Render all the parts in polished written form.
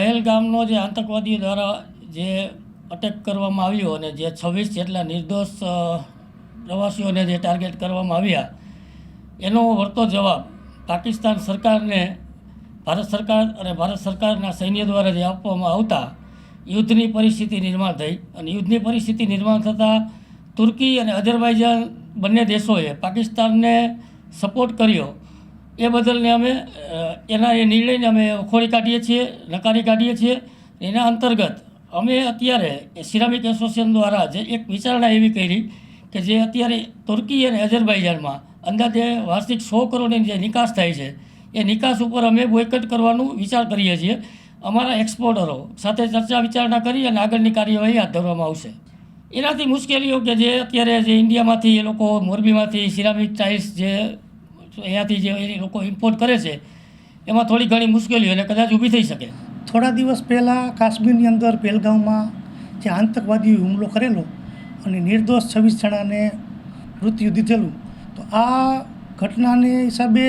પહેલગામનો જે આતંકવાદીઓ દ્વારા જે અટેક કરવામાં આવ્યો અને જે 26 જેટલા નિર્દોષ પ્રવાસીઓને જે ટાર્ગેટ કરવામાં આવ્યા એનો વળતો જવાબ પાકિસ્તાન સરકારને ભારત સરકાર અને ભારત સરકારના સૈન્ય દ્વારા જે આપવામાં આવતા યુદ્ધની પરિસ્થિતિ નિર્માણ થઈ અને યુદ્ધની પરિસ્થિતિ નિર્માણ થતાં તુર્કી અને અઝરબાઈજાન બંને દેશોએ પાકિસ્તાનને સપોર્ટ કર્યો એ બદલને અમે એના એ નિર્ણયને અમે ખોરી કાઢીએ છીએ, નકારી કાઢીએ છીએ. એના અંતર્ગત અમે અત્યારે સિરામિક એસોસિએશન દ્વારા જે એક વિચારણા એવી કરી કે જે અત્યારે તુર્કી અને અઝરબાઈજાનમાં અંદાજે વાર્ષિક 100 કરોડની જે નિકાસ થાય છે એ નિકાસ ઉપર અમે બોયકટ કરવાનું વિચાર કરીએ છીએ. અમારા એક્સપોર્ટરો સાથે ચર્ચા વિચારણા કરી અને આગળની કાર્યવાહી હાથ ધરવામાં આવશે. એનાથી મુશ્કેલીઓ કે જે અત્યારે જે ઇન્ડિયામાંથી એ લોકો મોરબીમાંથી સિરામિક ટાઇલ્સ જે અહીંયાથી જે એ લોકો ઇમ્પોર્ટ કરે છે એમાં થોડી ઘણી મુશ્કેલીઓ એટલે કદાચ ઊભી થઈ શકે. થોડા દિવસ પહેલાં કાશ્મીરની અંદર પહેલગામમાં જે આતંકવાદીઓએ હુમલો કરેલો અને નિર્દોષ 26 જણાને મૃત્યુ દીધેલું, તો આ ઘટનાને હિસાબે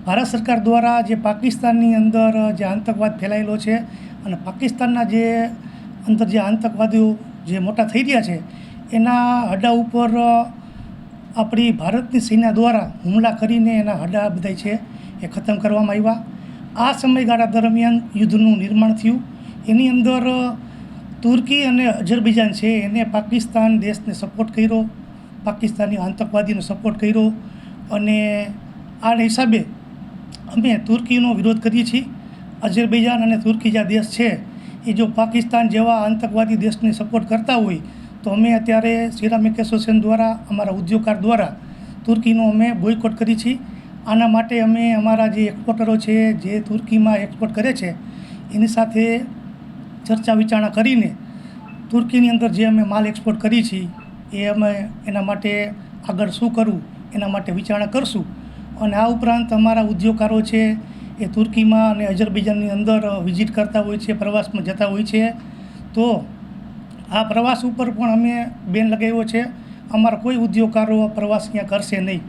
ભારત સરકાર દ્વારા જે પાકિસ્તાનની અંદર જે આતંકવાદ ફેલાયેલો છે અને પાકિસ્તાનના જે અંદર જે આતંકવાદીઓ જે મોટા થઈ રહ્યા છે એના હડા ઉપર આપણી ભારતની સેના દ્વારા હુમલા કરીને એના હડા બધા છે એ ખતમ કરવામાં આવ્યા. આ સમયગાળા દરમિયાન યુદ્ધનું નિર્માણ થયું. એની અંદર તુર્કી અને અઝરબૈજાન છે એને પાકિસ્તાન દેશને સપોર્ટ કર્યો, પાકિસ્તાની આતંકવાદીનો સપોર્ટ કર્યો અને આ હિસાબે અમે તુર્કીનો વિરોધ કરીએ છીએ. અઝરબૈજાન અને તુર્કી જે દેશ છે એ જો પાકિસ્તાન જેવા આતંકવાદી દેશને સપોર્ટ કરતા હોય તો અમે અત્યારે સિરામિક એસોસિએશન દ્વારા અમારા ઉદ્યોગકાર દ્વારા તુર્કીનો અમે બોયકોટ કરી છીએ. આના માટે અમે અમારા જે એક્સપોર્ટરો છે જે તુર્કીમાં એક્સપોર્ટ કરે છે એની સાથે ચર્ચા વિચારણા કરીને તુર્કીની અંદર જે અમે માલ એક્સપોર્ટ કરી છીએ એ અમે એના માટે આગળ શું કરવું એના માટે વિચારણા કરશું. અને આ ઉપરાંત અમારા ઉદ્યોગકારો છે એ તુર્કીમાં અને અઝરબૈજાનની અંદર વિઝિટ કરતા હોય છે, પ્રવાસમાં જતા હોય છે. તો આ પ્રવાસ ઉપર પણ અમે બેન લગાવ્યો છે. અમારા કોઈ ઉદ્યોગકારો પ્રવાસ અહીંયા કરશે નહીં.